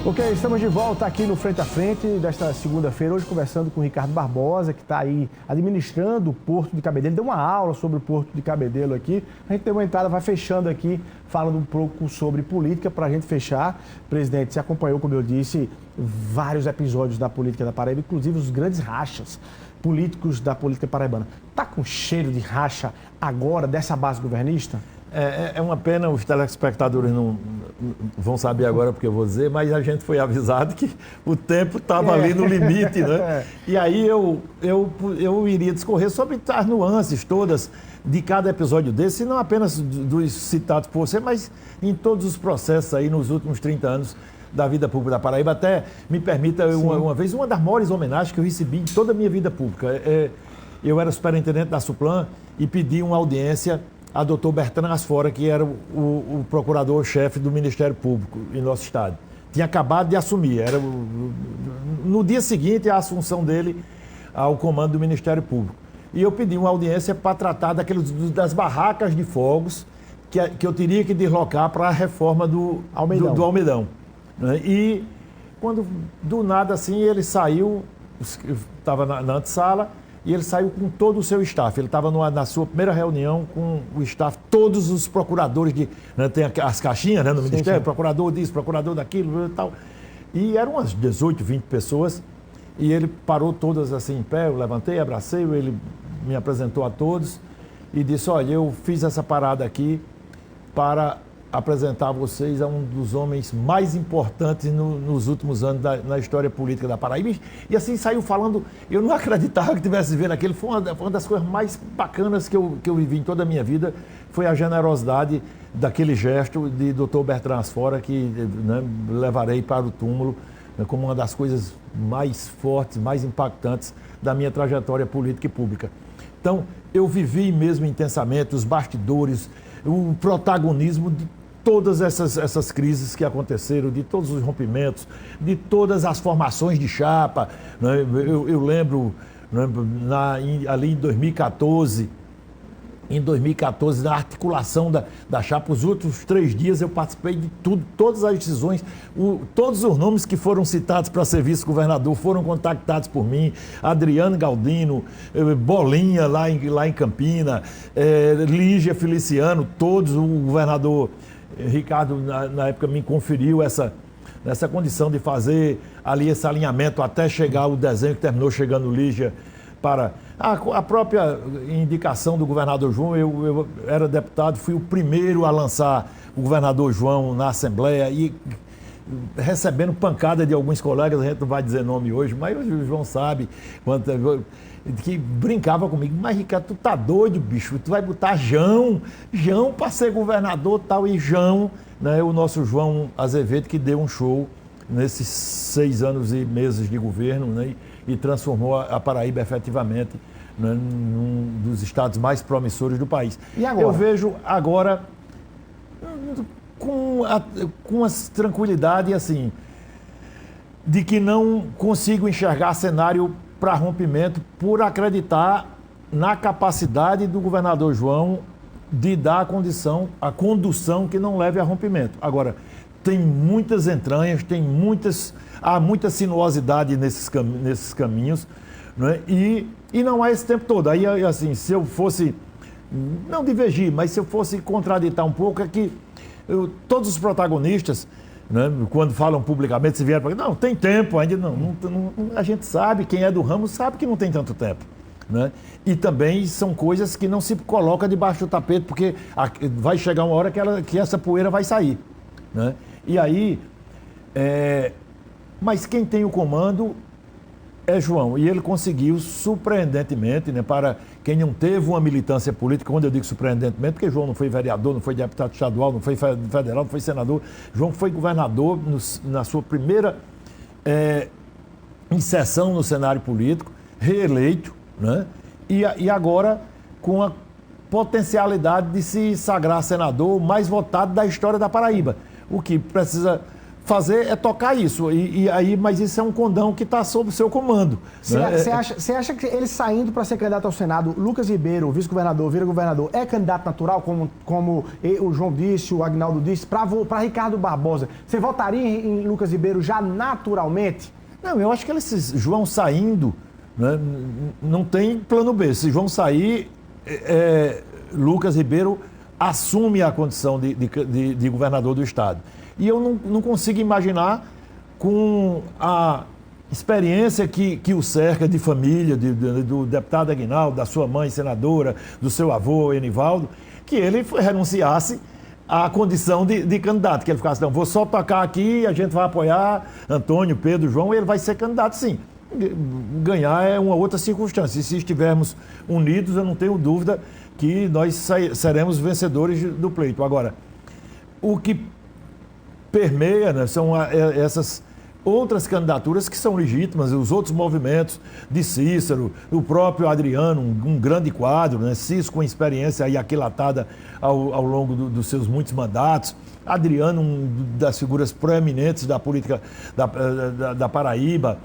Ok, estamos de volta aqui no Frente a Frente desta segunda-feira, hoje conversando com o Ricardo Barbosa, que está aí administrando o Porto de Cabedelo. Ele deu uma aula sobre o Porto de Cabedelo aqui. A gente deu uma entrada, vai fechando aqui, falando um pouco sobre política para a gente fechar. Presidente, você acompanhou, como eu disse, vários episódios da política da Paraíba, inclusive os grandes rachas políticos da política paraibana. Está com cheiro de racha agora dessa base governista? É uma pena, os telespectadores não vão saber agora porque eu vou dizer, mas a gente foi avisado que o tempo estava ali no limite, né? E aí eu iria discorrer sobre as nuances todas de cada episódio desse, e não apenas dos citados por você, mas em todos os processos aí nos últimos 30 anos da vida pública da Paraíba. Até me permita, uma vez, uma das maiores homenagens que eu recebi em toda a minha vida pública. Eu era superintendente da Suplan e pedi uma audiência a doutor Bertrand Asfora, que era o procurador-chefe do Ministério Público em nosso estado. Tinha acabado de assumir, no dia seguinte a assunção dele ao comando do Ministério Público. E eu pedi uma audiência para tratar das barracas de fogos que eu teria que deslocar para a reforma do Almedão. Né? E quando, do nada assim, ele saiu, estava na antessala, e ele saiu com todo o seu staff. Ele estava na sua primeira reunião com o staff, todos os procuradores né, tem as caixinhas, né, no Ministério, procurador disso, procurador daquilo e tal. E eram umas 18, 20 pessoas, e ele parou todas assim em pé, eu levantei, abracei, ele me apresentou a todos e disse: olha, eu fiz essa parada aqui para apresentar a vocês a um dos homens mais importantes nos últimos anos na história política da Paraíba. E assim saiu falando, eu não acreditava que tivesse vendo aquilo. Foi uma das coisas mais bacanas que eu vivi em toda a minha vida, foi a generosidade daquele gesto de Dr. Bertrand Asfora, que, né, levarei para o túmulo, né, como uma das coisas mais fortes, mais impactantes da minha trajetória política e pública. Então, eu vivi mesmo intensamente os bastidores, o protagonismo de todas essas crises que aconteceram, de todos os rompimentos, de todas as formações de chapa. Né? Eu lembro, né, ali em 2014, na articulação da chapa, os últimos 3 dias eu participei de tudo, todas as decisões, todos os nomes que foram citados para ser vice-governador foram contactados por mim, Adriano Galdino, Bolinha lá em Campina, Lígia Feliciano, todos, o governador Ricardo, na época, me conferiu essa condição de fazer ali esse alinhamento até chegar o desenho que terminou chegando Lígia para a própria indicação do governador João. Eu era deputado, fui o primeiro a lançar o governador João na Assembleia e recebendo pancada de alguns colegas, a gente não vai dizer nome hoje, mas o João sabe, que brincava comigo: mas Ricardo, tu tá doido, bicho, tu vai botar João para ser governador tal, e João, né, o nosso João Azevedo, que deu um show nesses 6 anos e meses de governo, né, e transformou a Paraíba efetivamente, né, num dos estados mais promissores do país. E agora? Eu vejo agora com a tranquilidade, assim, de que não consigo enxergar cenário para rompimento, por acreditar na capacidade do governador João de dar a condução que não leve a rompimento. Agora, tem muitas entranhas, há muita sinuosidade nesses caminhos, né? E não há esse tempo todo. Aí, assim, se eu fosse, não divergir, mas se eu fosse contraditar um pouco, é que todos os protagonistas, né, quando falam publicamente, se vieram para... Não, tem tempo ainda, a gente sabe, quem é do ramo sabe que não tem tanto tempo. Né? E também são coisas que não se colocam debaixo do tapete, porque vai chegar uma hora que essa poeira vai sair. Né? E aí, mas quem tem o comando é João, e ele conseguiu surpreendentemente, né, para quem não teve uma militância política, quando eu digo surpreendentemente, porque João não foi vereador, não foi deputado estadual, não foi federal, não foi senador, João foi governador na sua primeira inserção no cenário político, reeleito, né, e agora com a potencialidade de se sagrar senador mais votado da história da Paraíba, o que precisa fazer é tocar isso. Mas isso é um condão que está sob o seu comando. Você acha que ele saindo para ser candidato ao Senado, Lucas Ribeiro, vice-governador, vira governador, é candidato natural, como o João disse, o Agnaldo disse, para Ricardo Barbosa? Você votaria em Lucas Ribeiro já naturalmente? Não, eu acho que João saindo, né, não tem plano B. Se João sair, Lucas Ribeiro assume a condição de governador do estado. E eu não consigo imaginar, com a experiência que o cerca de família, do deputado Aguinaldo, da sua mãe senadora, do seu avô Enivaldo, que ele renunciasse à condição de candidato, que ele ficasse, não, vou só tocar aqui, a gente vai apoiar Antônio, Pedro, João, e ele vai ser candidato sim. Ganhar é uma outra circunstância. E se estivermos unidos, eu não tenho dúvida que nós seremos vencedores do pleito. Agora, o que permeia, né, são essas outras candidaturas que são legítimas, os outros movimentos de Cícero, o próprio Adriano, um grande quadro, né, Cícero com experiência aí aquilatada ao longo dos seus muitos mandatos, Adriano, das figuras proeminentes da política da Paraíba,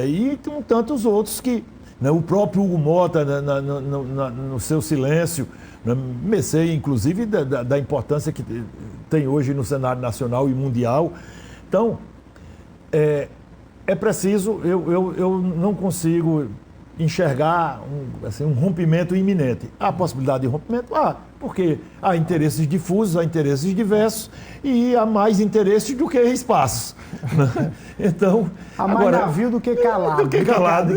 e tantos outros que, né, o próprio Hugo Mota, no seu silêncio, né, mercê, inclusive, da importância que tem hoje no cenário nacional e mundial. Então, é preciso, eu não consigo enxergar um rompimento iminente. Há possibilidade de rompimento? Porque há interesses difusos, há interesses diversos e há mais interesses do que espaços. Então, há mais navio do que calado. Do que calado.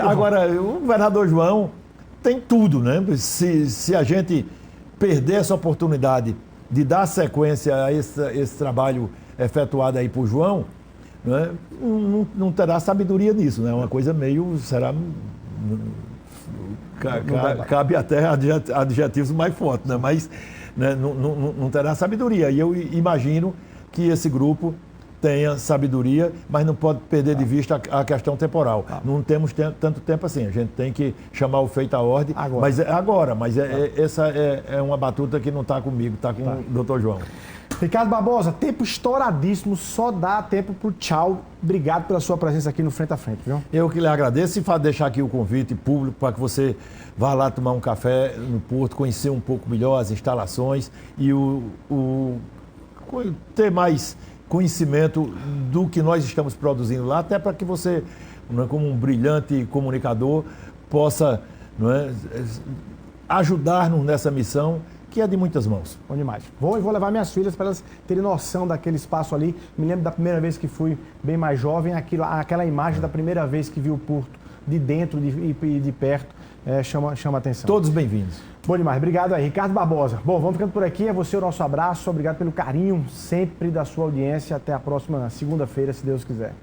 Agora, o governador João tem tudo, né? Se a gente perder essa oportunidade de dar sequência a esse trabalho efetuado aí por João, né, não terá sabedoria nisso, né? Uma coisa meio, cabe até adjetivos mais fortes, né? Mas, né, não terá sabedoria. E eu imagino que esse grupo tenha sabedoria, mas não pode perder de vista a questão temporal. Não temos tanto tempo assim, a gente tem que chamar o feito à ordem, mas essa é uma batuta que não está comigo, está com o doutor João. Ricardo Barbosa, tempo estouradíssimo, só dá tempo pro tchau. Obrigado pela sua presença aqui no Frente a Frente, viu? Eu que lhe agradeço e deixar aqui o convite público para que você vá lá tomar um café no Porto, conhecer um pouco melhor as instalações e ter mais conhecimento do que nós estamos produzindo lá, até para que você, como um brilhante comunicador, possa, ajudar-nos nessa missão, que é de muitas mãos. Bom demais. Vou levar minhas filhas para elas terem noção daquele espaço ali. Me lembro da primeira vez que fui bem mais jovem, aquela imagem da primeira vez que vi o Porto de dentro e de perto, chama atenção. Todos bem-vindos. Bom demais. Obrigado aí, Ricardo Barbosa. Bom, vamos ficando por aqui. É você o nosso abraço. Obrigado pelo carinho sempre da sua audiência. Até a próxima segunda-feira, se Deus quiser.